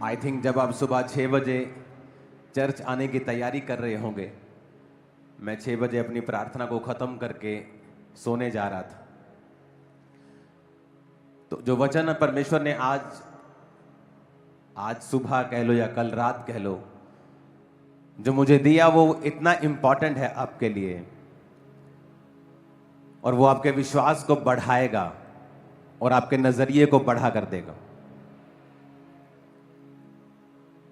I think जब आप सुबह 6 बजे चर्च आने की तैयारी कर रहे होंगे, मैं 6 बजे अपनी प्रार्थना को ख़त्म करके सोने जा रहा था, तो जो वचन परमेश्वर ने आज सुबह कह लो या कल रात कह लो, जो मुझे दिया वो इतना इंपॉर्टेंट है आपके लिए, और वो आपके विश्वास को बढ़ाएगा और आपके नजरिए को बढ़ा कर देगा।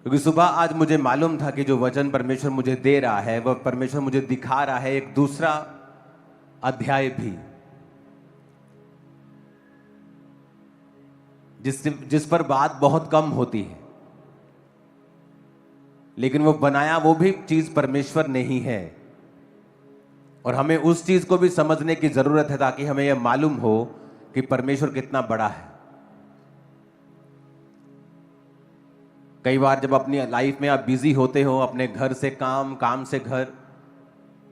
क्योंकि सुबह आज मुझे मालूम था कि जो वचन परमेश्वर मुझे दे रहा है वह परमेश्वर मुझे दिखा रहा है एक दूसरा अध्याय भी, जिस पर बात बहुत कम होती है, लेकिन वो बनाया वो भी चीज परमेश्वर ने ही है, और हमें उस चीज को भी समझने की जरूरत है ताकि हमें यह मालूम हो कि परमेश्वर कितना बड़ा है। कई बार जब अपनी लाइफ में आप बिजी होते हो, अपने घर से काम, काम से घर,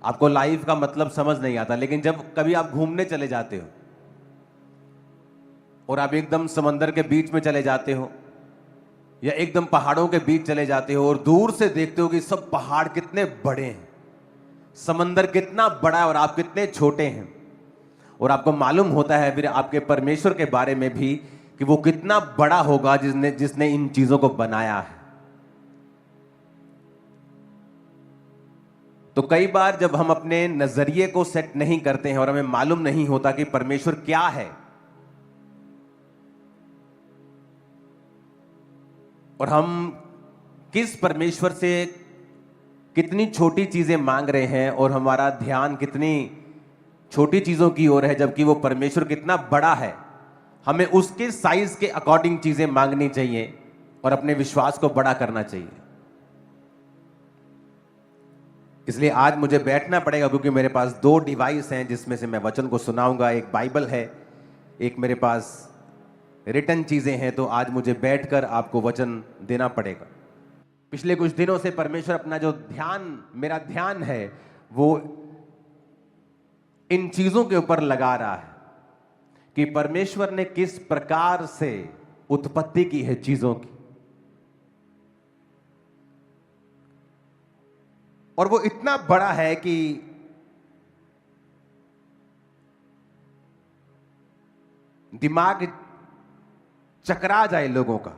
आपको लाइफ का मतलब समझ नहीं आता, लेकिन जब कभी आप घूमने चले जाते हो और आप एकदम समंदर के बीच में चले जाते हो या एकदम पहाड़ों के बीच चले जाते हो और दूर से देखते हो कि सब पहाड़ कितने बड़े हैं, समंदर कितना बड़ा है और आप कितने छोटे हैं, और आपको मालूम होता है फिर आपके परमेश्वर के बारे में भी कि वो कितना बड़ा होगा जिसने इन चीजों को बनाया है। तो कई बार जब हम अपने नजरिए को सेट नहीं करते हैं और हमें मालूम नहीं होता कि परमेश्वर क्या है, और हम किस परमेश्वर से कितनी छोटी चीजें मांग रहे हैं और हमारा ध्यान कितनी छोटी चीजों की ओर है, जबकि वो परमेश्वर कितना बड़ा है, हमें उसके साइज के अकॉर्डिंग चीजें मांगनी चाहिए और अपने विश्वास को बड़ा करना चाहिए। इसलिए आज मुझे बैठना पड़ेगा क्योंकि मेरे पास 2 डिवाइस हैं जिसमें से मैं वचन को सुनाऊंगा। एक बाइबल है, एक मेरे पास रिटन चीजें हैं, तो आज मुझे बैठकर आपको वचन देना पड़ेगा। पिछले कुछ दिनों से परमेश्वर अपना जो मेरा ध्यान है वो इन चीजों के ऊपर लगा रहा है कि परमेश्वर ने किस प्रकार से उत्पत्ति की है चीजों की, और वो इतना बड़ा है कि दिमाग चकरा जाए लोगों का।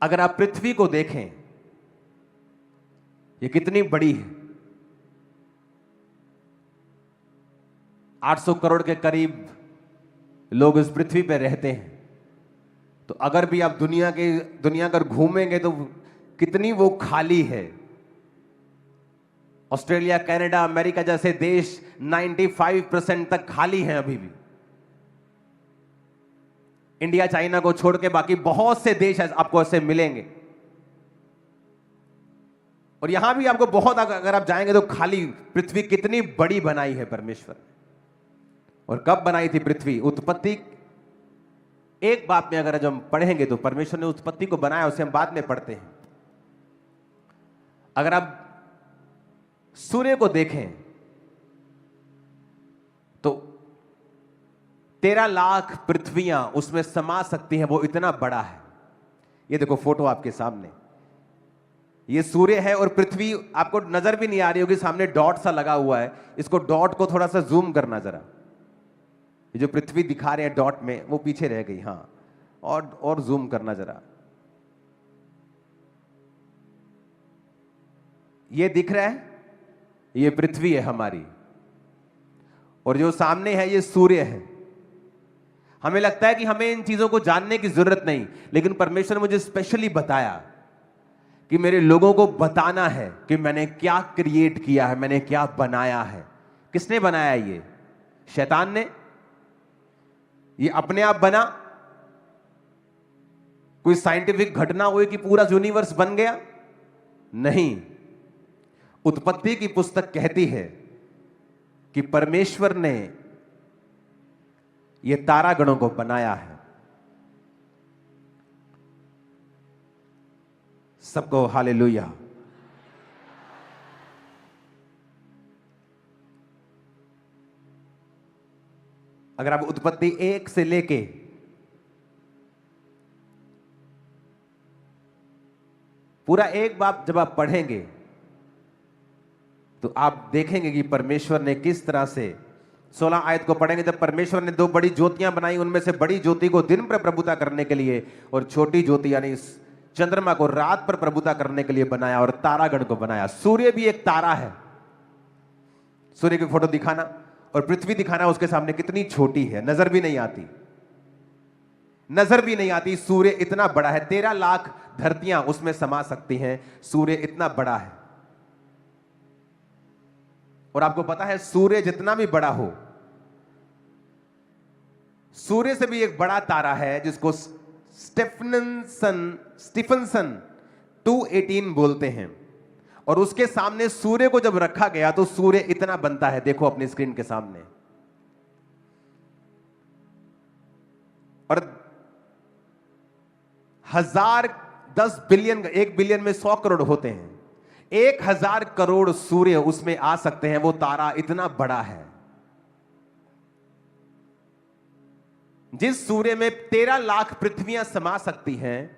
अगर आप पृथ्वी को देखें, ये कितनी बड़ी है, 800 करोड़ के करीब लोग इस पृथ्वी पर रहते हैं। तो अगर भी आप दुनिया कर घूमेंगे तो कितनी वो खाली है। ऑस्ट्रेलिया, कनाडा, अमेरिका जैसे देश 95% तक खाली हैं अभी भी। इंडिया, चाइना को छोड़ के बाकी बहुत से देश आपको ऐसे मिलेंगे, और यहां भी आपको बहुत, अगर आप जाएंगे तो खाली। पृथ्वी कितनी बड़ी बनाई है परमेश्वर, और कब बनाई थी पृथ्वी? उत्पत्ति एक बात में अगर हम पढ़ेंगे तो परमेश्वर ने उत्पत्ति को बनाया, उसे हम बाद में पढ़ते हैं। अगर आप सूर्य को देखें तो 13 लाख पृथ्वियां उसमें समा सकती हैं, वो इतना बड़ा है। ये देखो फोटो आपके सामने, ये सूर्य है और पृथ्वी आपको नजर भी नहीं आ रही होगी, सामने डॉट सा लगा हुआ है। इसको डॉट को थोड़ा सा जूम करना जरा, ये जो पृथ्वी दिखा रहे हैं डॉट में वो पीछे रह गई। हाँ, और जूम करना जरा, ये दिख रहा है, ये पृथ्वी है हमारी, और जो सामने है ये सूर्य है। हमें लगता है कि हमें इन चीजों को जानने की जरूरत नहीं, लेकिन परमेश्वर ने मुझे स्पेशली बताया कि मेरे लोगों को बताना है कि मैंने क्या क्रिएट किया है, मैंने क्या बनाया है। किसने बनाया? ये शैतान ने? ये अपने आप बना? कोई साइंटिफिक घटना हुई कि पूरा यूनिवर्स बन गया? नहीं। उत्पत्ति की पुस्तक कहती है कि परमेश्वर ने ये तारागणों को बनाया है। सबको हालेलुया। अगर आप उत्पत्ति 1 से लेके पूरा एक बार जब आप पढ़ेंगे तो आप देखेंगे कि परमेश्वर ने किस तरह से 16 आयत को पढ़ेंगे, जब परमेश्वर ने 2 बड़ी ज्योतियां बनाई, उनमें से बड़ी ज्योति को दिन पर प्रभुता करने के लिए और छोटी ज्योति यानी चंद्रमा को रात पर प्रभुता करने के लिए बनाया और तारागण को बनाया। सूर्य भी एक तारा है। सूर्य की फोटो दिखाना और पृथ्वी दिखाना उसके सामने कितनी छोटी है, नजर भी नहीं आती, नजर भी नहीं आती। सूर्य इतना बड़ा है, 13 लाख धरतियां उसमें समा सकती हैं। सूर्य इतना बड़ा है। और आपको पता है सूर्य जितना भी बड़ा हो, सूर्य से भी एक बड़ा तारा है जिसको स्टीफनसन 218 बोलते हैं। और उसके सामने सूर्य को जब रखा गया तो सूर्य इतना बनता है, देखो अपनी स्क्रीन के सामने। और 10 बिलियन, 1 बिलियन में 100 करोड़ होते हैं, 1000 करोड़ सूर्य उसमें आ सकते हैं। वो तारा इतना बड़ा है। जिस सूर्य में 13 लाख पृथ्वियां समा सकती हैं,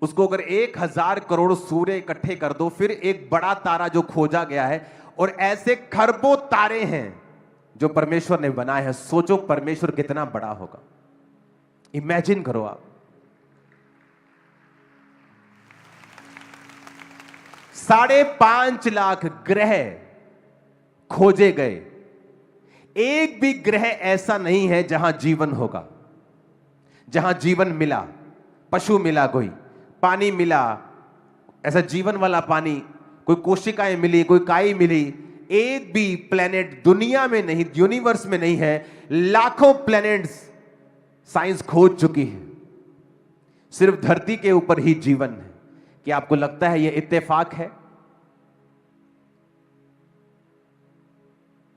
उसको अगर 1000 करोड़ सूर्य इकट्ठे कर दो, फिर एक बड़ा तारा जो खोजा गया है। और ऐसे खरबों तारे हैं जो परमेश्वर ने बनाए हैं। सोचो परमेश्वर कितना बड़ा होगा, इमेजिन करो आप। 5.5 लाख ग्रह खोजे गए, एक भी ग्रह ऐसा नहीं है जहां जीवन होगा, जहां जीवन मिला, पशु मिला, कोई पानी मिला, ऐसा जीवन वाला पानी, कोई कोशिकाएं मिली, कोई काई मिली। एक भी प्लेनेट दुनिया में नहीं, यूनिवर्स में नहीं है। लाखों प्लेनेट्स साइंस खोज चुकी है, सिर्फ धरती के ऊपर ही जीवन है। क्या आपको लगता है यह इत्तेफाक है?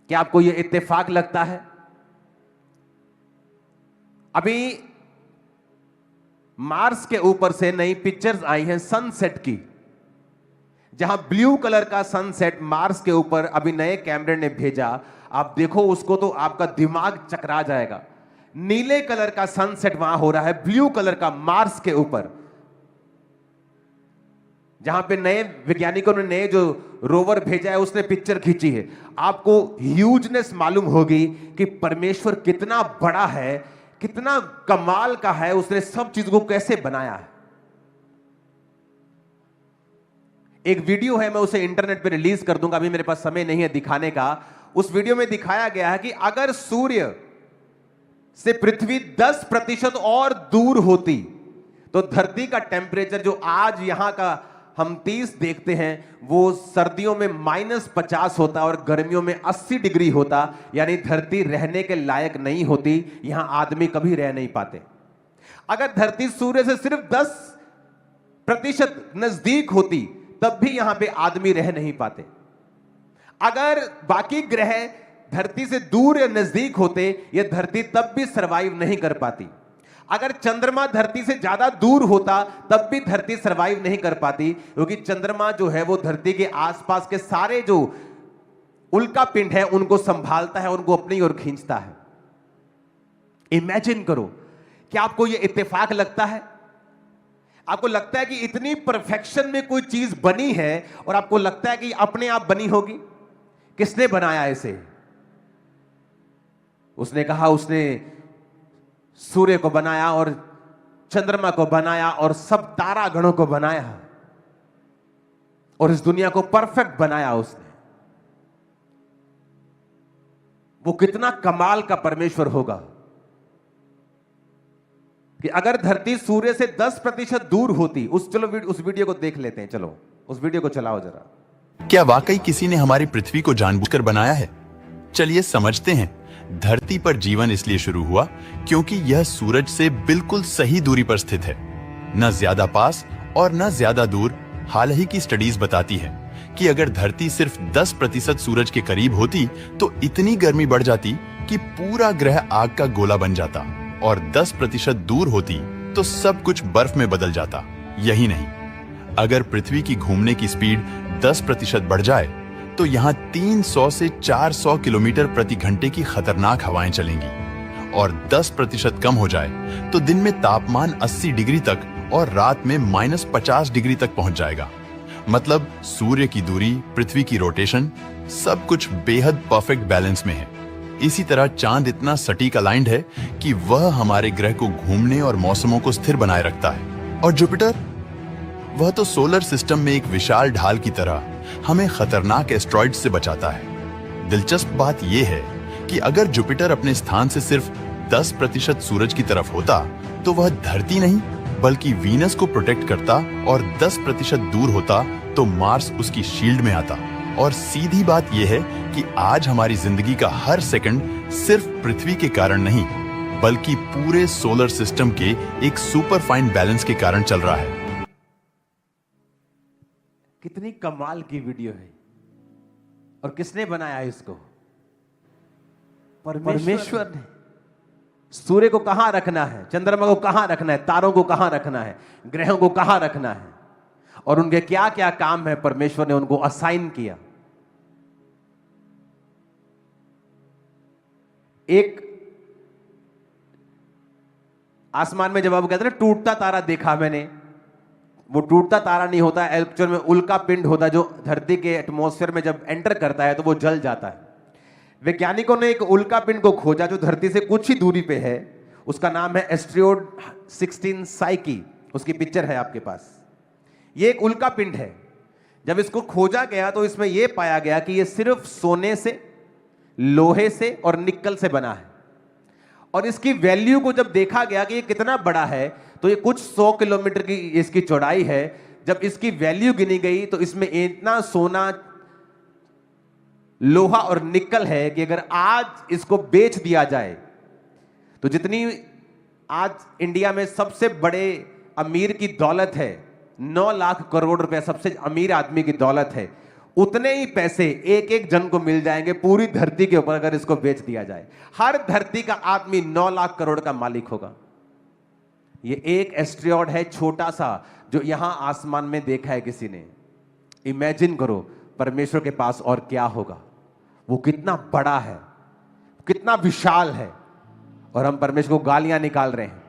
क्या आपको यह इत्तेफाक लगता है? अभी मार्स के ऊपर से नई पिक्चर्स आई हैं सनसेट की, जहां ब्लू कलर का सनसेट मार्स के ऊपर अभी नए कैमरे ने भेजा। आप देखो उसको तो आपका दिमाग चकरा जाएगा। नीले कलर का सनसेट वहां हो रहा है, ब्लू कलर का मार्स के ऊपर, जहां पे नए वैज्ञानिकों ने नए जो रोवर भेजा है उसने पिक्चर खींची है। आपको ह्यूजनेस मालूम होगी कि परमेश्वर कितना बड़ा है, कितना कमाल का है, उसने सब चीजों को कैसे बनाया है। एक वीडियो है, मैं उसे इंटरनेट पे रिलीज कर दूंगा, अभी मेरे पास समय नहीं है दिखाने का। उस वीडियो में दिखाया गया है कि अगर सूर्य से पृथ्वी 10% और दूर होती तो धरती का टेम्परेचर जो आज यहां का हम 30 देखते हैं, वो सर्दियों में -50 होता और गर्मियों में 80 डिग्री होता। यानी धरती रहने के लायक नहीं होती, यहां आदमी कभी रह नहीं पाते। अगर धरती सूर्य से सिर्फ 10% नजदीक होती तब भी यहां पे आदमी रह नहीं पाते। अगर बाकी ग्रह धरती से दूर या नजदीक होते, यह धरती तब भी सरवाइव नहीं कर पाती। अगर चंद्रमा धरती से ज्यादा दूर होता तब भी धरती सरवाइव नहीं कर पाती, क्योंकि चंद्रमा जो है वो धरती के आसपास के सारे जो उल्का पिंड है उनको संभालता है, उनको अपनी ओर खींचता है। इमेजिन करो, क्या आपको यह इत्तेफाक लगता है? आपको लगता है कि इतनी परफेक्शन में कोई चीज बनी है और आपको लगता है कि अपने आप बनी होगी? किसने बनाया इसे? उसने कहा उसने सूर्य को बनाया और चंद्रमा को बनाया और सब तारागणों को बनाया और इस दुनिया को परफेक्ट बनाया उसने। वो कितना कमाल का परमेश्वर होगा कि अगर धरती सूर्य से 10% दूर होती। चलो उस वीडियो को देख लेते हैं, चलो उस वीडियो को चलाओ जरा। क्या वाकई किसी ने हमारी पृथ्वी को जानबूझकर बनाया है? चलिए समझते हैं। धरती पर जीवन इसलिए शुरू हुआ क्योंकि यह सूरज से बिल्कुल सही दूरी पर स्थित है, न ज्यादा पास और न ज्यादा दूर। हाल ही की स्टडीज बताती है कि अगर धरती सिर्फ 10% सूरज के करीब होती तो इतनी गर्मी बढ़ जाती कि पूरा ग्रह आग का गोला बन जाता, और 10% दूर होती तो सब कुछ बर्फ में बदल जाता। यही नहीं, अगर पृथ्वी की घूमने की स्पीड 10% बढ़ जाए तो यहाँ 300 से 400 किलोमीटर प्रति घंटे की खतरनाक हवाएं चलेंगी, और 10% कम हो जाए तो दिन में तापमान 80 डिग्री तक और रात में -50 डिग्री तक पहुंच जाएगा। मतलब सूर्य की दूरी, पृथ्वी की रोटेशन, सब कुछ बेहद परफेक्ट बैलेंस में है। इसी तरह चांद इतना सटीक अलाइंड है कि वह हमारे ग्रह को घूमने और मौसमों को स्थिर बनाए रखता है। और जुपिटर, वह तो सोलर सिस्टम में एक विशाल ढाल की तरह हमें खतरनाक एस्ट्रॉइड से बचाता है। दिलचस्प बात यह है कि अगर जुपिटर अपने स्थान से सिर्फ 10% सूरज की तरफ होता तो वह धरती नहीं बल्कि वीनस को प्रोटेक्ट करता, और 10% दूर होता तो मार्स उसकी शील्ड में आता। और सीधी बात यह है कि आज हमारी जिंदगी का हर सेकंड सिर्फ पृथ्वी के कारण नहीं बल्कि पूरे सोलर सिस्टम के एक सुपर फाइन बैलेंस के कारण चल रहा है। कितनी कमाल की वीडियो है। और किसने बनाया इसको? परमेश्वर ने। सूर्य को कहां रखना है, चंद्रमा को कहां रखना है, तारों को कहां रखना है, ग्रहों को कहां रखना है, और उनके क्या क्या काम है, परमेश्वर ने उनको असाइन किया। एक आसमान में जब आप कहते हैं ना टूटता तारा देखा मैंने, वो टूटता तारा नहीं होता, एक्चुअल में उल्का पिंड होता है जो धरती के एटमॉस्फेयर में जब एंटर करता है तो वो जल जाता है। वैज्ञानिकों ने एक उल्का पिंड को खोजा जो धरती से कुछ ही दूरी पे है, उसका नाम है एस्ट्रियोड 16 साइकी। उसकी पिक्चर है आपके पास। ये एक उल्का पिंड है। जब इसको खोजा गया तो इसमें यह पाया गया कि यह सिर्फ सोने से, लोहे से और निकल से बना है। और इसकी वैल्यू को जब देखा गया कि ये कितना बड़ा है, तो ये कुछ 100 किलोमीटर की इसकी चौड़ाई है। जब इसकी वैल्यू गिनी गई तो इसमें इतना सोना, लोहा और निकल है कि अगर आज इसको बेच दिया जाए तो जितनी आज इंडिया में सबसे बड़े अमीर की दौलत है, 9 लाख करोड़ रुपए सबसे अमीर आदमी की दौलत है, उतने ही पैसे एक एक जन को मिल जाएंगे पूरी धरती के ऊपर अगर इसको बेच दिया जाए। हर धरती का आदमी 9 लाख करोड़ का मालिक होगा। ये एक एस्ट्रियॉड है छोटा सा जो यहां आसमान में देखा है किसी ने। इमेजिन करो परमेश्वर के पास और क्या होगा। वो कितना बड़ा है, कितना विशाल है। और हम परमेश्वर को गालियां निकाल रहे हैं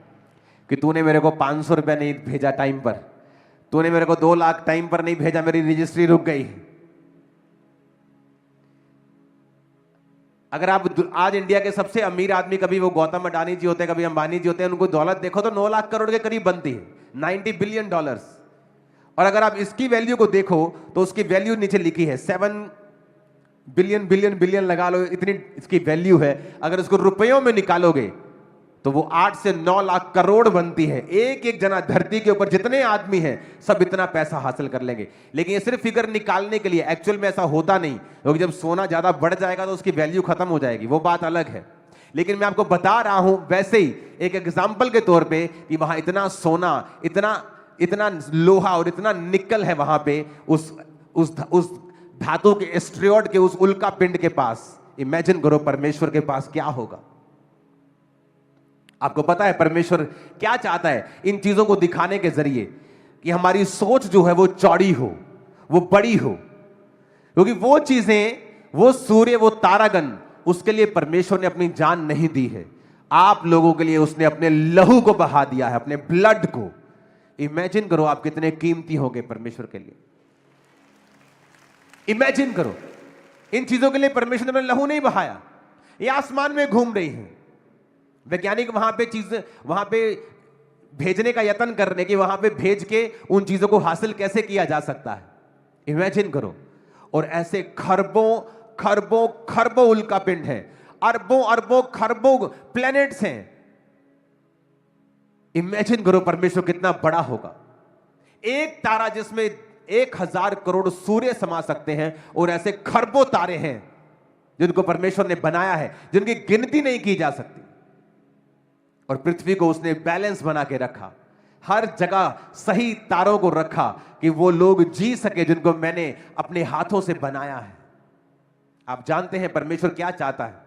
कि तूने मेरे को 500 रुपया नहीं भेजा टाइम पर, तूने मेरे को 2 लाख टाइम पर नहीं भेजा, मेरी रजिस्ट्री रुक गई। अगर आप आज इंडिया के सबसे अमीर आदमी, कभी वो गौतम अडानी जी होते हैं, कभी अंबानी जी होते हैं, उनको दौलत देखो तो 9 लाख करोड़ के करीब बनती है, $90 बिलियन। और अगर आप इसकी वैल्यू को देखो तो उसकी वैल्यू नीचे लिखी है 7 बिलियन लगा लो, इतनी इसकी वैल्यू है। अगर इसको रुपयों में निकालोगे तो वो 8 से 9 लाख करोड़ बनती है। एक एक जना धरती के ऊपर जितने आदमी हैं सब इतना पैसा हासिल कर लेंगे। लेकिन ये सिर्फ फिगर निकालने के लिए, एक्चुअल में ऐसा होता नहीं, क्योंकि जब सोना ज्यादा बढ़ जाएगा तो उसकी वैल्यू खत्म हो जाएगी, वो बात अलग है। लेकिन मैं आपको बता रहा हूं वैसे ही एक एग्जाम्पल के तौर पे कि वहां इतना सोना, इतना लोहा और इतना निकल है वहां पे उस धातु के एस्ट्रियॉड के उस उल्का पिंड के पास। इमेजिन करो परमेश्वर के पास क्या होगा। आपको पता है परमेश्वर क्या चाहता है इन चीजों को दिखाने के जरिए? कि हमारी सोच जो है वो चौड़ी हो, वो बड़ी हो। क्योंकि वो चीजें, वो सूर्य, वो तारागण, उसके लिए परमेश्वर ने अपनी जान नहीं दी है। आप लोगों के लिए उसने अपने लहू को बहा दिया है, अपने ब्लड को। इमेजिन करो आप कितने कीमती होंगे परमेश्वर के लिए। इमेजिन करो, इन चीजों के लिए परमेश्वर ने अपना लहू नहीं बहाया। ये आसमान में घूम रही है। वैज्ञानिक वहां पे भेजने का यत्न कर रहे हैं कि वहां पे भेज के उन चीजों को हासिल कैसे किया जा सकता है। इमेजिन करो। और ऐसे खरबों उल्का पिंड है, अरबों खरबों प्लैनेट्स हैं। इमेजिन करो परमेश्वर कितना बड़ा होगा। एक तारा जिसमें 1000 करोड़ सूर्य समा सकते हैं, और ऐसे खरबों तारे हैं जिनको परमेश्वर ने बनाया है, जिनकी गिनती नहीं की जा सकती। और पृथ्वी को उसने बैलेंस बना के रखा, हर जगह सही तारों को रखा कि वो लोग जी सके जिनको मैंने अपने हाथों से बनाया है। आप जानते हैं परमेश्वर क्या चाहता है?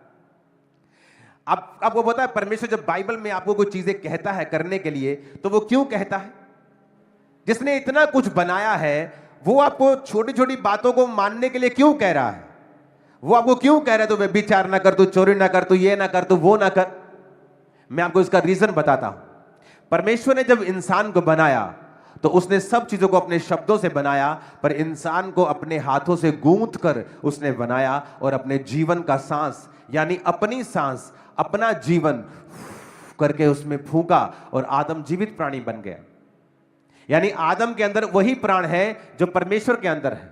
आपको पता है परमेश्वर जब बाइबल में आपको कुछ चीजें कहता है करने के लिए, तो वो क्यों कहता है? जिसने इतना कुछ बनाया है वो आपको छोटी छोटी बातों को मानने के लिए क्यों कह रहा है? वो आपको क्यों कह रहा है तू व्यभिचार ना कर, तू चोरी ना कर, तू ये ना कर, तू वो ना कर? मैं आपको इसका रीजन बताता हूं। परमेश्वर ने जब इंसान को बनाया तो उसने सब चीजों को अपने शब्दों से बनाया, पर इंसान को अपने हाथों से गूंथ कर उसने बनाया और अपने जीवन का सांस, यानी अपनी सांस, अपना जीवन करके उसमें फूंका और आदम जीवित प्राणी बन गया। यानी आदम के अंदर वही प्राण है जो परमेश्वर के अंदर है,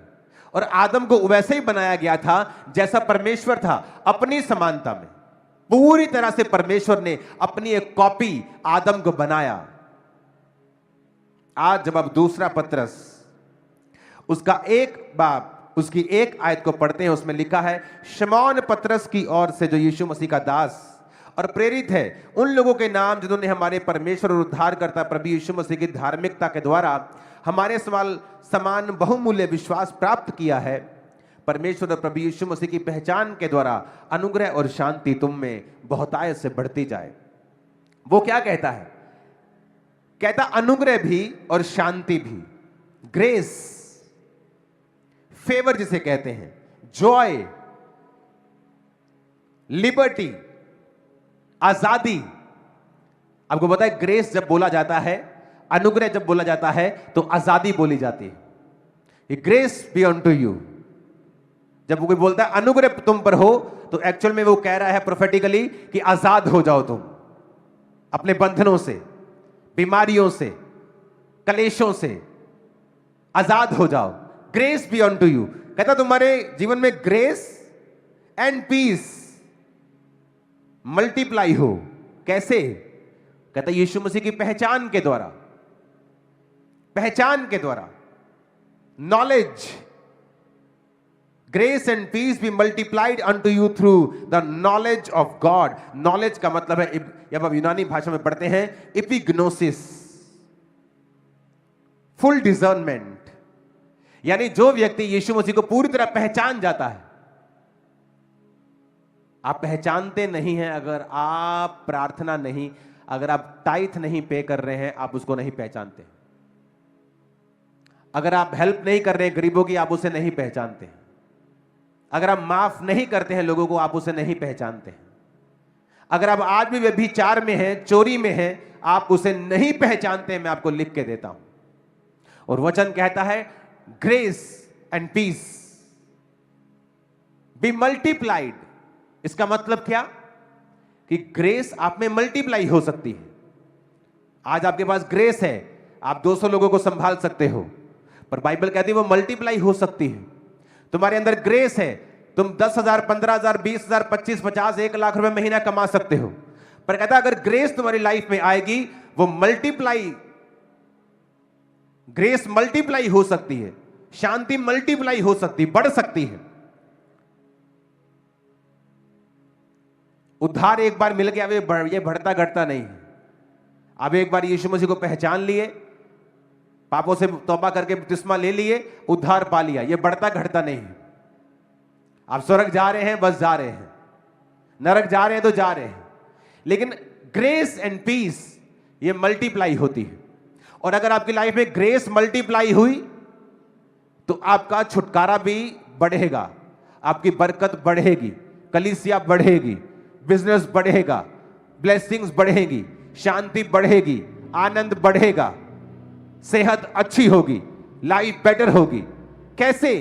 और आदम को वैसे ही बनाया गया था जैसा परमेश्वर था, अपनी समानता में। पूरी तरह से परमेश्वर ने अपनी एक कॉपी आदम को बनाया। आज जब आप दूसरा पत्रस उसका एक बाब उसकी एक आयत को पढ़ते हैं, उसमें लिखा है, शमौन पत्रस की ओर से जो यीशु मसीह का दास और प्रेरित है, उन लोगों के नाम जिन्होंने हमारे परमेश्वर और उद्धारकर्ता प्रभु यीशु मसीह की धार्मिकता के द्वारा हमारे समान बहुमूल्य विश्वास प्राप्त किया है। परमेश्वर और प्रभु यीशु मसीह की पहचान के द्वारा अनुग्रह और शांति तुम में बहुतायत से बढ़ती जाए। वो क्या कहता है? कहता अनुग्रह भी और शांति भी, ग्रेस, फेवर जिसे कहते हैं, जॉय, लिबर्टी, आजादी। आपको पता है ग्रेस जब बोला जाता है, अनुग्रह जब बोला जाता है तो आजादी बोली जाती है। Grace be on to you. जब कोई बोलता है अनुग्रह तुम पर हो, तो एक्चुअल में वो कह रहा है प्रोफेटिकली कि आजाद हो जाओ तुम अपने बंधनों से, बीमारियों से, कलेशों से आजाद हो जाओ। Grace be on to you. कहता तुम्हारे जीवन में ग्रेस एंड पीस मल्टीप्लाई हो। कैसे? कहता यीशु मसीह की पहचान के द्वारा, पहचान के द्वारा, knowledge, grace and peace be multiplied unto you through the knowledge of God. Knowledge का मतलब है, जब आप यूनानी भाषा में पढ़ते हैं, एपिग्नोसिस, फुल डिजर्नमेंट। यानी जो व्यक्ति यीशु मसीह को पूरी तरह पहचान जाता है। आप पहचानते नहीं हैं अगर आप प्रार्थना नहीं, अगर आप टाइथ नहीं पे कर रहे हैं, आप उसको नहीं पहचानते। अगर आप हेल्प नहीं कर रहे हैं गरीबों की, आप उसे नहीं पहचानते। अगर आप माफ नहीं करते हैं लोगों को, आप उसे नहीं पहचानते। अगर आप आज भी व्यभिचार में हैं, चोरी में हैं, आप उसे नहीं पहचानते। मैं आपको लिख के देता हूं, और वचन कहता है grace and peace be multiplied. इसका मतलब क्या? कि ग्रेस आप में मल्टीप्लाई हो सकती है। आज आपके पास ग्रेस है, आप 200 लोगों को संभाल सकते हो, पर बाइबल कहती है वो मल्टीप्लाई हो सकती है। तुम्हारे अंदर ग्रेस है, तुम 10,000, 15,000, 20,000, 25, 50, 1 लाख रुपए महीना कमा सकते हो, पर कहता अगर ग्रेस तुम्हारी लाइफ में आएगी, वो मल्टीप्लाई, ग्रेस मल्टीप्लाई हो सकती है, शांति मल्टीप्लाई हो सकती, बढ़ सकती है। उद्धार एक बार मिल गया, ये बढ़ता घटता नहीं है। अब एक बार यीशु मसीह को पहचान लिए, पापों से तौबा करके बपतिस्मा ले लिए, उद्धार पा लिया, ये बढ़ता घटता नहीं है। आप स्वर्ग जा रहे हैं, बस जा रहे हैं, नरक जा रहे हैं तो जा रहे हैं, लेकिन ग्रेस एंड पीस ये मल्टीप्लाई होती है। और अगर आपकी लाइफ में ग्रेस मल्टीप्लाई हुई तो आपका छुटकारा भी बढ़ेगा, आपकी बरकत बढ़ेगी, कलीसिया बढ़ेगी, बिजनेस बढ़ेगा, ब्लेसिंग्स बढ़ेगी, शांति बढ़ेगी, आनंद बढ़ेगा, सेहत अच्छी होगी, लाइफ बेटर होगी। कैसे?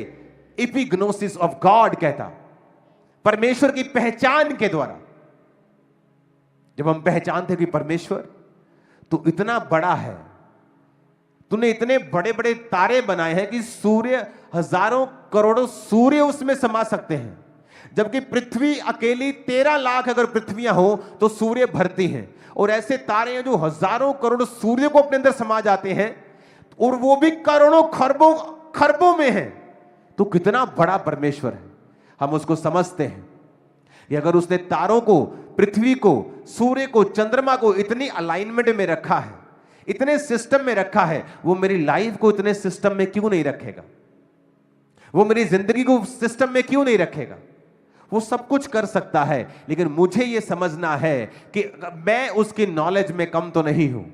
एपिग्नोसिस ऑफ गॉड कहता, परमेश्वर की पहचान के द्वारा। जब हम पहचानते कि परमेश्वर तू इतना बड़ा है, तूने इतने बड़े बड़े तारे बनाए हैं कि सूर्य, हजारों करोड़ों सूर्य उसमें समा सकते हैं, जबकि पृथ्वी अकेली 13 लाख अगर पृथ्वियां हो तो सूर्य भरती हैं, और ऐसे तारे हैं जो हजारों करोड़ सूर्य को अपने अंदर समा जाते हैं, और वो भी करोड़ों खरबों खरबों में है। तो कितना बड़ा परमेश्वर है, हम उसको समझते हैं कि अगर उसने तारों को, पृथ्वी को, सूर्य को, चंद्रमा को इतनी अलाइनमेंट में रखा है, इतने सिस्टम में रखा है, वो मेरी लाइफ को इतने सिस्टम में क्यों नहीं रखेगा? वो मेरी जिंदगी को सिस्टम में क्यों नहीं रखेगा? वो सब कुछ कर सकता है, लेकिन मुझे ये समझना है कि मैं उसकी नॉलेज में कम तो नहीं हूं,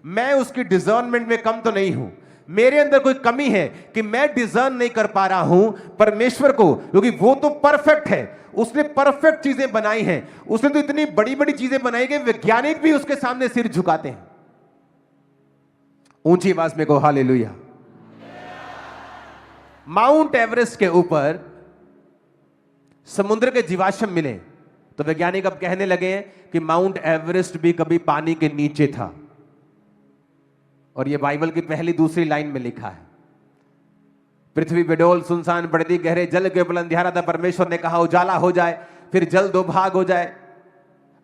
मैं उसकी डिजर्नमेंट में कम तो नहीं हूं, मेरे अंदर कोई कमी है कि मैं डिजर्न नहीं कर पा रहा हूं परमेश्वर को, क्योंकि वो तो परफेक्ट है, उसने परफेक्ट चीजें बनाई हैं, उसने तो इतनी बड़ी बड़ी चीजें बनाई कि वैज्ञानिक भी उसके सामने सिर झुकाते हैं। ऊंची आवाज में कहो हालेलुया। माउंट एवरेस्ट के ऊपर समुद्र के जीवाश्म मिले तो वैज्ञानिक अब कहने लगे हैं कि माउंट एवरेस्ट भी कभी पानी के नीचे था। और यह बाइबल की पहली दूसरी लाइन में लिखा है, पृथ्वी बेडोल सुनसान पड़ती, गहरे जल के बुलंद अंधियारा था, परमेश्वर ने कहा उजाला हो जाए, फिर जल दो भाग हो जाए।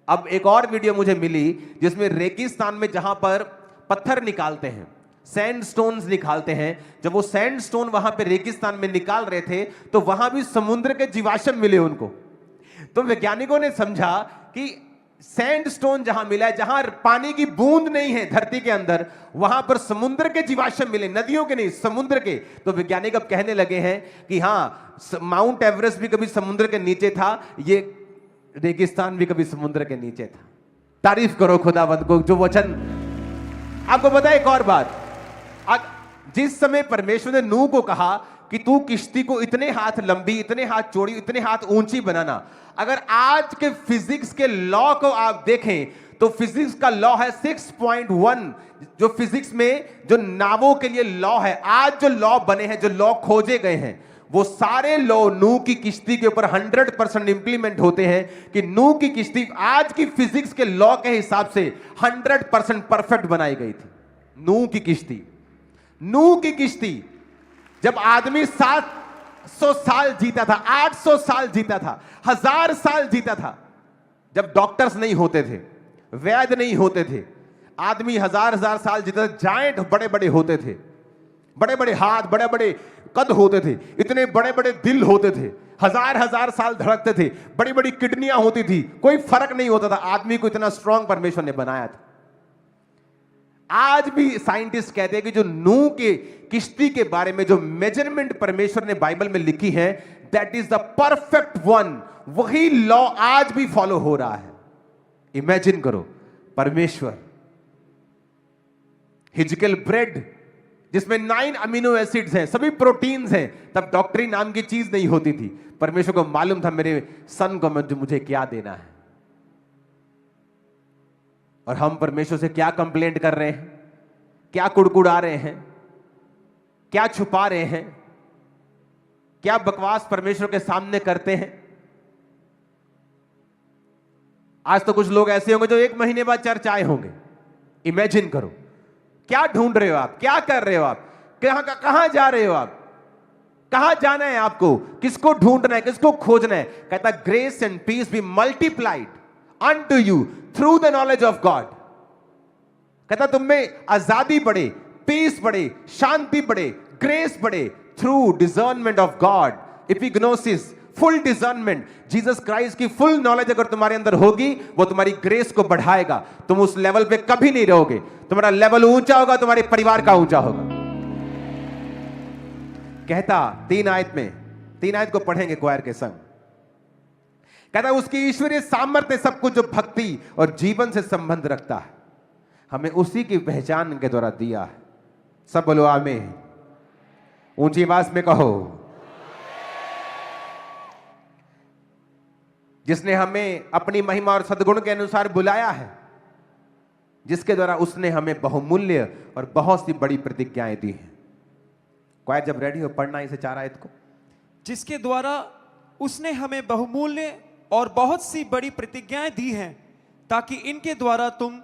अब एक और वीडियो मुझे मिली जिसमें रेगिस्तान में जहां पर पत्थर निकालते हैं, सैंडस्टोन्स निकालते हैं, जब वो सैंडस्टोन वहां पे रेगिस्तान में निकाल रहे थे तो वहां भी समुद्र के जीवाश्म मिले उनको। तो वैज्ञानिकों ने समझा कि सैंडस्टोन जहां मिला है, जहां पानी की बूंद नहीं है धरती के अंदर, वहां पर समुद्र के जीवाश्म मिले, नदियों के नहीं समुद्र के। तो वैज्ञानिक अब कहने लगे हैं कि हां, माउंट एवरेस्ट भी कभी समुद्र के नीचे था, ये रेगिस्तान भी कभी समुद्र के नीचे था। तारीफ करो खुदावंद को जो वचन। आपको पता है एक और बात, जिस समय परमेश्वर ने नूह को कहा कि तू किश्ती को इतने हाथ लंबी, इतने हाथ चौड़ी, इतने हाथ ऊंची बनाना, अगर आज के फिजिक्स के लॉ को आप देखें तो फिजिक्स का लॉ है 6.1, जो फिजिक्स में जो नावों के लिए लॉ है, आज जो लॉ बने हैं, जो लॉ खोजे गए हैं, वो सारे लॉ नूह की किश्ती के ऊपर 100% इंप्लीमेंट होते हैं कि नूह की किश्ती आज की फिजिक्स के लॉ के हिसाब से 100% परफेक्ट बनाई गई थी। नूह की किश्ती, नूह की किश्ती, जब आदमी 700 साल जीता था, 800 साल जीता था, 1000 साल जीता था, जब डॉक्टर्स नहीं होते थे, वैद्य नहीं होते थे, आदमी 1000 साल जीता था, जायंट बड़े बड़े होते थे, बड़े बड़े हाथ, बड़े बड़े कद होते थे, इतने बड़े बड़े दिल होते थे, 1000 साल धड़कते थे, बड़ी बड़ी किडनियां होती थी, कोई फर्क नहीं होता था, आदमी को इतना स्ट्रांग परमेश्वर ने बनाया था। आज भी साइंटिस्ट कहते हैं कि जो नूह के किश्ती के बारे में जो मेजरमेंट परमेश्वर ने बाइबल में लिखी है, that is the perfect one, वही लॉ आज भी फॉलो हो रहा है। इमेजिन करो, परमेश्वर हिजकेल ब्रेड जिसमें 9 अमीनो एसिड्स हैं, सभी प्रोटीन्स हैं, तब डॉक्टरी नाम की चीज नहीं होती थी। परमेश्वर को मालूम था मेरे सन को मुझे क्या देना है। और हम परमेश्वर से क्या कंप्लेंट कर रहे हैं, क्या कुड़कुड़ा रहे हैं, क्या छुपा रहे हैं, क्या बकवास परमेश्वर के सामने करते हैं। आज तो कुछ लोग ऐसे होंगे जो 1 महीने बाद चर्च आए होंगे। इमेजिन करो, क्या ढूंढ रहे हो आप, क्या कर रहे हो आप, कहां जा रहे हो आप, कहां जाना है आपको, किसको ढूंढना है, किसको खोजना है। कहता grace and peace be multiplied unto you through the knowledge of God। कहता तुम में आजादी बढ़े, पीस बढ़े, शांति बढ़े, ग्रेस बढ़े, through discernment of God, epignosis, full discernment. Jesus Christ की फुल नॉलेज अगर तुम्हारे अंदर होगी, वो तुम्हारी ग्रेस को बढ़ाएगा। तुम उस लेवल पे कभी नहीं रहोगे, तुम्हारा लेवल ऊंचा होगा, तुम्हारे परिवार का ऊंचा होगा। कहता 3 आयत को पढ़ेंगे क्वायर के संग। कहता उसकी ईश्वरीय सामर्थ्य सब कुछ जो भक्ति और जीवन से संबंध रखता है, हमें उसी की पहचान के द्वारा दिया है। सब बोलो आमीन, ऊंची आवाज में कहो। जिसने हमें अपनी महिमा और सद्गुण के अनुसार बुलाया है, जिसके द्वारा उसने हमें बहुमूल्य और बहुत सी बड़ी प्रतिज्ञाएं दी हैं। क्वायर जब रेडी हो पढ़ना इसे 4 आयत को। जिसके द्वारा उसने हमें बहुमूल्य और बहुत सी बड़ी प्रतिज्ञाएं दी हैं, ताकि इनके द्वारा तुम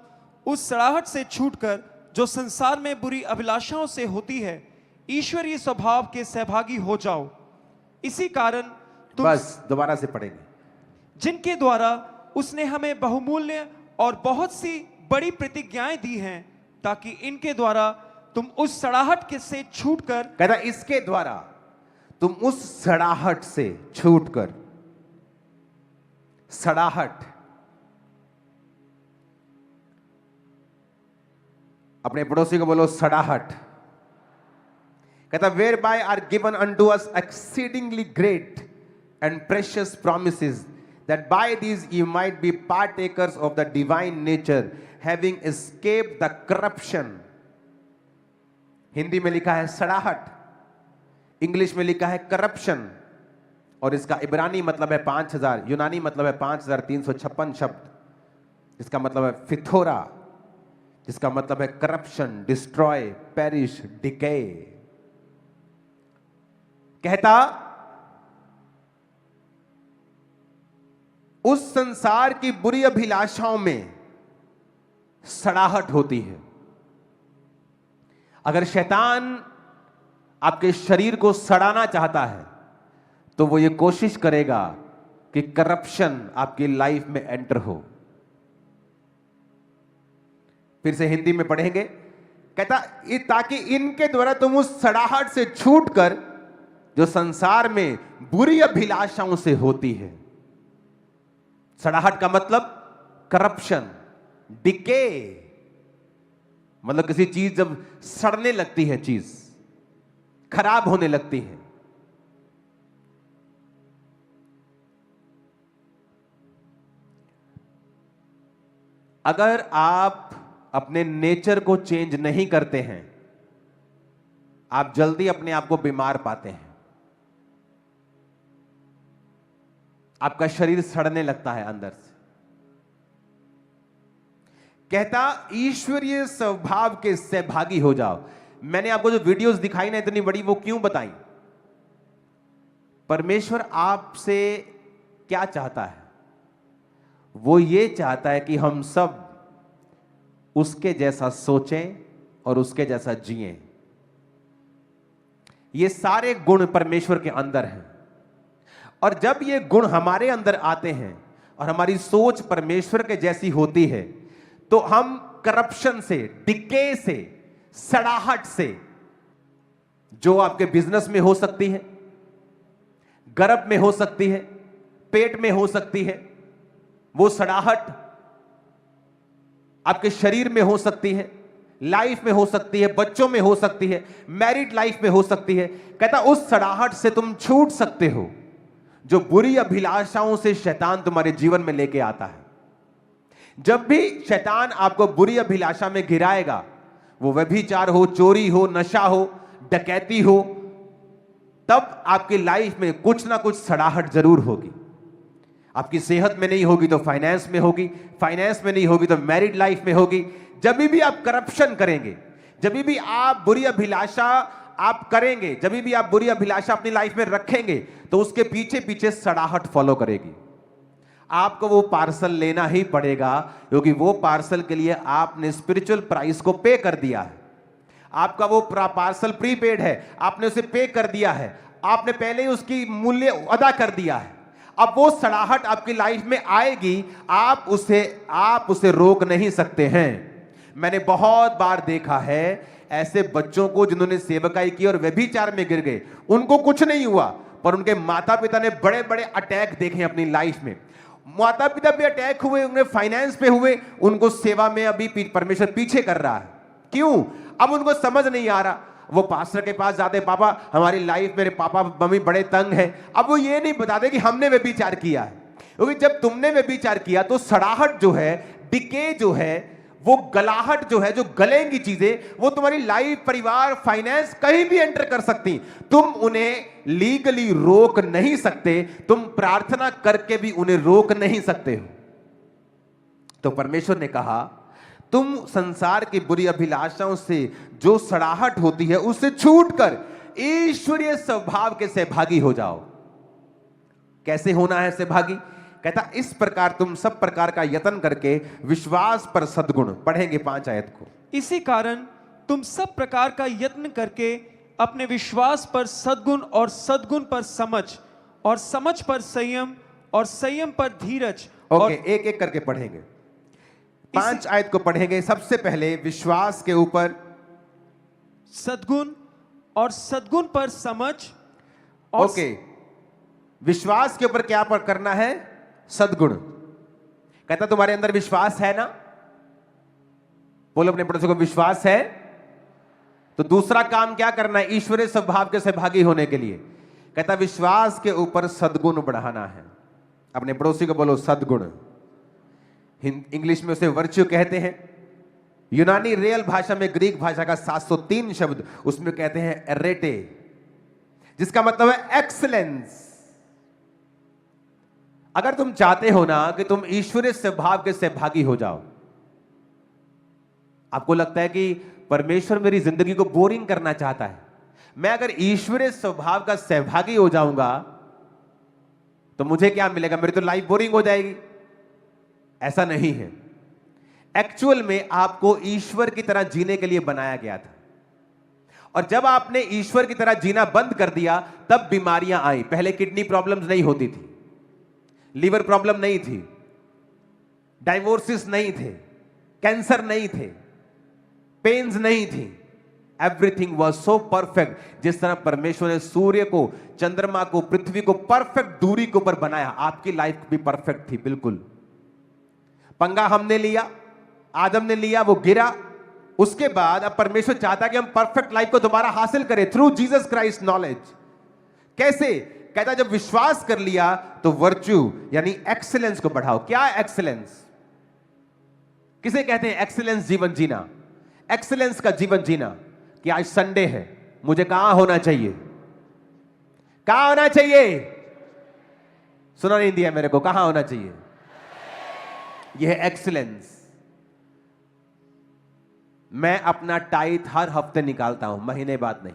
उस सड़ाहट से छूटकर जो संसार में बुरी अभिलाषाओं से होती है, ईश्वरीय स्वभाव के सहभागी हो जाओ। इसी कारण तुम, बस दोबारा से पढ़ेंगे। जिनके द्वारा उसने हमें बहुमूल्य और बहुत सी बड़ी प्रतिज्ञाएं दी हैं, ताकि इनके द्वारा तुम उस सड़ाहट के से छूटकर, कहता इसके द्वारा तुम उस सड़ाहट से छूटकर, सड़ाहट, अपने पड़ोसी को बोलो सड़ाहट। कहता whereby are given unto us exceedingly great and precious promises, that by these you might be partakers of the divine nature, having escaped the corruption Hindi में लिखा है सड़ाहट, इंग्लिश में लिखा है करप्शन, और इसका इब्रानी मतलब है 5000, यूनानी मतलब है 5356 शब्द। इसका मतलब है फिथोरा, जिसका मतलब है करप्शन, डिस्ट्रॉय, पेरिश, डिके। कहता उस संसार की बुरी अभिलाषाओं में सड़ाहट होती है। अगर शैतान आपके शरीर को सड़ाना चाहता है तो वो ये कोशिश करेगा कि करप्शन आपकी लाइफ में एंटर हो। फिर से हिंदी में पढ़ेंगे। कहता ताकि इनके द्वारा तुम उस सड़ाहट से छूटकर जो संसार में बुरी अभिलाषाओं से होती है। सड़ाहट का मतलब करप्शन, डिके, मतलब किसी चीज जब सड़ने लगती है, चीज खराब होने लगती है। अगर आप अपने नेचर को चेंज नहीं करते हैं, आप जल्दी अपने आप को बीमार पाते हैं। आपका शरीर सड़ने लगता है अंदर से। कहता ईश्वरीय स्वभाव के सहभागी हो जाओ। मैंने आपको जो वीडियोस दिखाई ना इतनी बड़ी, वो क्यों बताई? परमेश्वर आपसे क्या चाहता है? वो ये चाहता है कि हम सब उसके जैसा सोचें और उसके जैसा जिएं। ये सारे गुण परमेश्वर के अंदर हैं, और जब ये गुण हमारे अंदर आते हैं और हमारी सोच परमेश्वर के जैसी होती है, तो हम करप्शन से, डिके से, सड़ाहट से, जो आपके बिजनेस में हो सकती है, गर्भ में हो सकती है, पेट में हो सकती है, वो सड़ाहट आपके शरीर में हो सकती है, लाइफ में हो सकती है, बच्चों में हो सकती है, मैरिड लाइफ में हो सकती है। कहता उस सड़ाहट से तुम छूट सकते हो जो बुरी अभिलाषाओं से शैतान तुम्हारे जीवन में लेके आता है। जब भी शैतान आपको बुरी अभिलाषा में गिराएगा, वो व्यभिचार हो, चोरी हो, नशा हो, डकैती हो, तब आपकी लाइफ में कुछ ना कुछ सड़ाहट जरूर होगी। आपकी सेहत में नहीं होगी तो फाइनेंस में होगी, फाइनेंस में नहीं होगी तो मैरिड लाइफ में होगी। जब भी आप करप्शन करेंगे, जब भी आप बुरी अभिलाषा आप करेंगे, जब भी आप बुरी अभिलाषा अपनी लाइफ में रखेंगे, तो उसके पीछे पीछे सड़ाहट फॉलो करेगी। आपको वो पार्सल लेना ही पड़ेगा, क्योंकि वो पार्सल के लिए आपने स्पिरिचुअल प्राइस को पे कर दिया है। आपका वो पार्सल प्रीपेड है, आपने उसे पे कर दिया है, आपने पहले ही उसकी मूल्य अदा कर दिया है। अब वो सड़ाहट आपकी लाइफ में आएगी, आप उसे रोक नहीं सकते हैं। मैंने बहुत बार देखा है ऐसे बच्चों को जिन्होंने सेवकाई की और व्यभिचार में गिर गए, उनको कुछ नहीं हुआ, पर उनके माता पिता ने बड़े बड़े अटैक देखे अपनी लाइफ में। माता पिता पे अटैक हुए, उन्हें फाइनेंस पे हुए, उनको सेवा में अभी परमेश्वर पीछे कर रहा है। क्यों? अब उनको समझ नहीं आ रहा। वो पास्टर के पास जाते, पापा हमारी लाइफ, मेरे पापा मम्मी बड़े तंग है। अब वो ये नहीं बताते कि हमने व्यभिचार किया है, क्योंकि जब तुमने व्यभिचार किया तो सड़ाहट जो है, डिके जो है, वो गलाहट जो है, जो गलेंगी चीजें, वो तुम्हारी लाइफ, परिवार, फाइनेंस कहीं भी एंटर कर सकती। तुम उन्हें लीगली रोक नहीं सकते, तुम प्रार्थना करके भी उन्हें रोक नहीं सकते हो। तो परमेश्वर ने कहा तुम संसार की बुरी अभिलाषाओं से जो सड़ाहट होती है उससे छूटकर ईश्वरीय स्वभाव के सहभागी हो जाओ। कैसे होना है सहभागी? कहता इस प्रकार तुम सब प्रकार का यत्न करके विश्वास पर सद्गुण, पढ़ेंगे 5 आयत को। इसी कारण तुम सब प्रकार का यत्न करके अपने विश्वास पर सद्गुण, और सद्गुण पर समझ, और समझ पर संयम, और संयम पर धीरज। ओके, एक एक करके पढ़ेंगे। 5 आयत को पढ़ेंगे। सबसे पहले विश्वास के ऊपर सद्गुण, और सद्गुण पर समझ। ओके, विश्वास के ऊपर क्या पर करना है? सद्गुण। कहता तुम्हारे अंदर विश्वास है ना? बोलो अपने पड़ोसी को, विश्वास है। तो दूसरा काम क्या करना है ईश्वरीय स्वभाव के सहभागी होने के लिए? कहता विश्वास के ऊपर सद्गुण बढ़ाना है। अपने पड़ोसी को बोलो सद्गुण। इंग्लिश में उसे वर्च्यू कहते हैं। यूनानी रियल भाषा में ग्रीक भाषा का 703 शब्द, उसमें कहते हैं एरेटे, जिसका मतलब है एक्सीलेंस। अगर तुम चाहते हो ना कि तुम ईश्वरीय स्वभाव के सहभागी हो जाओ, आपको लगता है कि परमेश्वर मेरी जिंदगी को बोरिंग करना चाहता है, मैं अगर ईश्वरीय स्वभाव का सहभागी हो जाऊंगा तो मुझे क्या मिलेगा, मेरी तो लाइफ बोरिंग हो जाएगी। ऐसा नहीं है। एक्चुअल में आपको ईश्वर की तरह जीने के लिए बनाया गया था, और जब आपने ईश्वर की तरह जीना बंद कर दिया तब बीमारियां आई। पहले किडनी प्रॉब्लम्स नहीं होती थी, लीवर प्रॉब्लम नहीं थी, डाइवोर्सेस नहीं थे, कैंसर नहीं थे, पेन्स नहीं थी। Everything was so perfect. जिस तरह परमेश्वर ने सूर्य को, चंद्रमा को, पृथ्वी को परफेक्ट दूरी के ऊपर बनाया, आपकी लाइफ भी परफेक्ट थी बिल्कुल। पंगा हमने लिया, आदम ने लिया, वो गिरा। उसके बाद अब परमेश्वर चाहता है कि हम परफेक्ट लाइफ को दोबारा हासिल करें थ्रू जीसस क्राइस्ट नॉलेज। कैसे? कहता जब विश्वास कर लिया तो वर्च्यू यानी एक्सीलेंस को बढ़ाओ। क्या एक्सीलेंस? किसे कहते हैं एक्सीलेंस जीवन जीना? एक्सीलेंस का जीवन जीना कि आज संडे है, मुझे कहां होना चाहिए? कहां होना चाहिए? सुना नहीं दिया मेरे को, कहां होना चाहिए? यह है एक्सीलेंस। मैं अपना टाइट हर हफ्ते निकालता हूं, महीने बाद नहीं,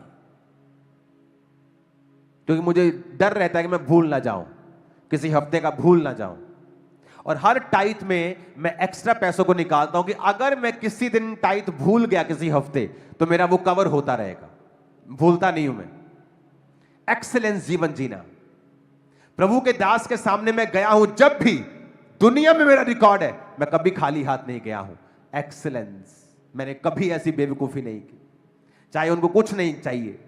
क्योंकि मुझे डर रहता है कि मैं भूल ना जाऊं, किसी हफ्ते का भूल ना जाऊं। और हर टाइट में मैं एक्स्ट्रा पैसों को निकालता हूं कि अगर मैं किसी दिन टाइट भूल गया किसी हफ्ते तो मेरा वो कवर होता रहेगा, भूलता नहीं हूं मैं। एक्सीलेंस जीवन जीना। प्रभु के दास के सामने मैं गया हूं, जब भी दुनिया में मेरा रिकॉर्ड है, मैं कभी खाली हाथ नहीं गया हूं। एक्सीलेंस। मैंने कभी ऐसी बेवकूफी नहीं की। चाहे उनको कुछ नहीं चाहिए,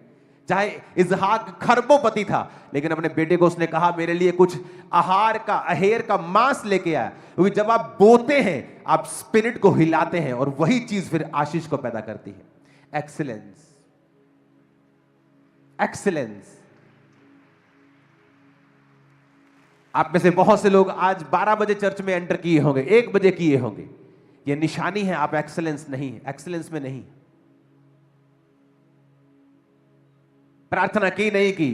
चाहे इजहाक खरबोपति था, लेकिन अपने बेटे को उसने कहा मेरे लिए कुछ आहार का, अहेर का मांस लेके आया, क्योंकि जब आप बोते हैं आप स्पिरिट को हिलाते हैं और वही चीज फिर आशीष को पैदा करती है। एक्सीलेंस। एक्सीलेंस। आप में से बहुत से लोग आज 12 बजे चर्च में एंटर किए होंगे, 1 बजे किए होंगे। यह निशानी है आप एक्सीलेंस नहीं, एक्सीलेंस में नहीं। प्रार्थना की नहीं की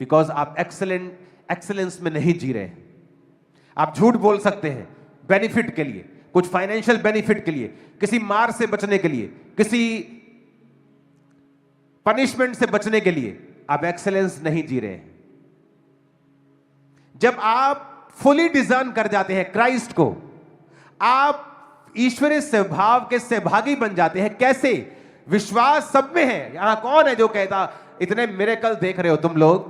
बिकॉज आप एक्सीलेंस में नहीं जी रहे हैं। आप झूठ बोल सकते हैं बेनिफिट के लिए, कुछ फाइनेंशियल बेनिफिट के लिए, किसी मार से बचने के लिए, किसी पनिशमेंट से बचने के लिए। आप एक्सीलेंस नहीं जी रहे हैं। जब आप फुली डिजाइन कर जाते हैं क्राइस्ट को, आप ईश्वरीय स्वभाव के सहभागी बन जाते हैं। कैसे? विश्वास सब में है। यहां कौन है जो कहता इतने मिरेकल देख रहे हो तुम लोग,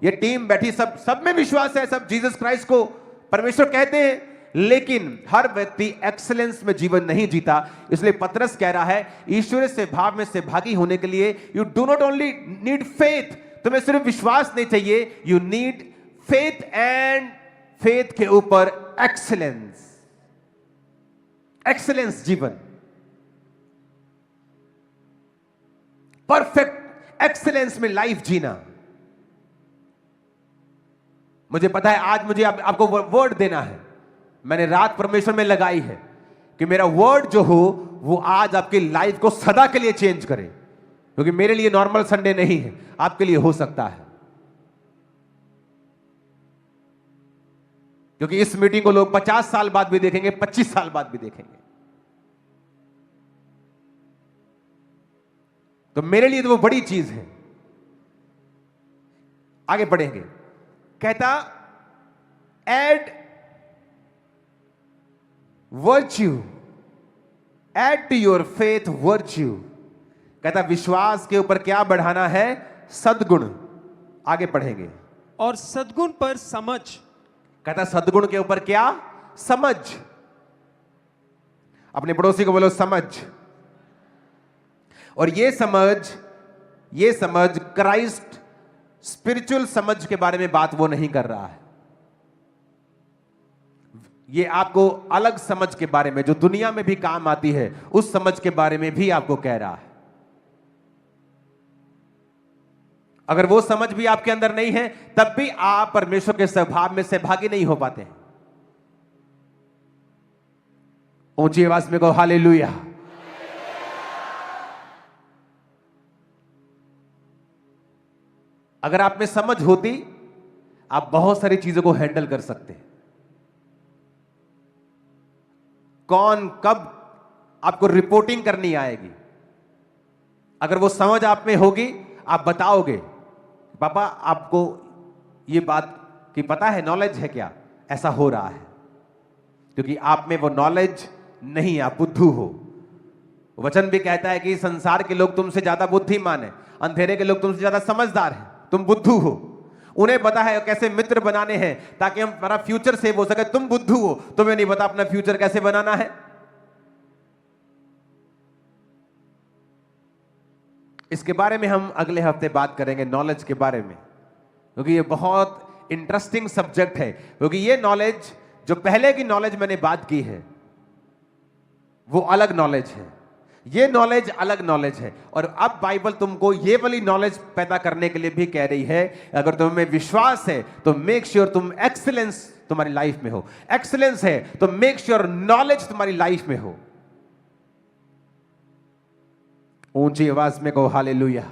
ये टीम बैठी, सब में विश्वास है, सब जीसस क्राइस्ट को परमेश्वर कहते हैं, लेकिन हर व्यक्ति एक्सीलेंस में जीवन नहीं जीता। इसलिए पतरस कह रहा है ईश्वरीय स्वभाव में सहभागी होने के लिए you do not only need faith, तुम्हें सिर्फ विश्वास नहीं चाहिए, you need faith and faith के ऊपर एक्सीलेंस। एक्सीलेंस जीवन, परफेक्ट एक्सीलेंस में लाइफ जीना। मुझे पता है आज मुझे आपको वर्ड देना है। मैंने रात परमेश्वर में लगाई है कि मेरा वर्ड जो हो वो आज आपकी लाइफ को सदा के लिए चेंज करे, क्योंकि मेरे लिए नॉर्मल संडे नहीं है, आपके लिए हो सकता है। क्योंकि इस मीटिंग को लोग 50 साल बाद भी देखेंगे, 25 साल बाद भी देखेंगे। तो मेरे लिए तो वो बड़ी चीज है। आगे बढ़ेंगे। कहता add virtue, add to your faith virtue. कहता विश्वास के ऊपर क्या बढ़ाना है? सद्गुण। आगे पढ़ेंगे। और सद्गुण पर समझ। कहता सद्गुण के ऊपर क्या? समझ। अपने पड़ोसी को बोलो समझ। और ये समझ क्राइस्ट स्पिरिचुअल समझ के बारे में बात वो नहीं कर रहा है। ये आपको अलग समझ के बारे में जो दुनिया में भी काम आती है, उस समझ के बारे में भी आपको कह रहा है। अगर वो समझ भी आपके अंदर नहीं है तब भी आप परमेश्वर के स्वभाव में सहभागी नहीं हो पाते हैं। ऊंची आवाज में कहो हालेलुया। अगर आप में समझ होती, आप बहुत सारी चीजों को हैंडल कर सकते। कौन कब आपको रिपोर्टिंग करनी आएगी, अगर वो समझ आप में होगी, आप बताओगे पापा आपको ये बात की पता है, नॉलेज है क्या, ऐसा हो रहा है, क्योंकि आप में वो नॉलेज नहीं, आप बुद्धू हो। वचन भी कहता है कि संसार के लोग तुमसे ज्यादा बुद्धिमान है, अंधेरे के लोग तुमसे ज्यादा समझदार हैं, तुम बुद्धू हो। उन्हें पता है कैसे मित्र बनाने हैं ताकि हमारा फ्यूचर सेव हो सके, तुम बुद्धू हो, तुम्हें नहीं पता अपना फ्यूचर कैसे बनाना है। इसके बारे में हम अगले हफ्ते बात करेंगे, नॉलेज के बारे में, क्योंकि ये बहुत इंटरेस्टिंग सब्जेक्ट है। क्योंकि ये नॉलेज, जो पहले की नॉलेज मैंने बात की है, वो अलग नॉलेज है, ये नॉलेज अलग नॉलेज है। और अब बाइबल तुमको ये वाली नॉलेज पैदा करने के लिए भी कह रही है, अगर तुम्हें विश्वास है तो मेक श्योर तुम एक्सीलेंस तुम्हारी लाइफ में हो, एक्सीलेंस है तो मेक श्योर नॉलेज तुम्हारी लाइफ में हो। ऊंची आवाज में कहो हालेलुया।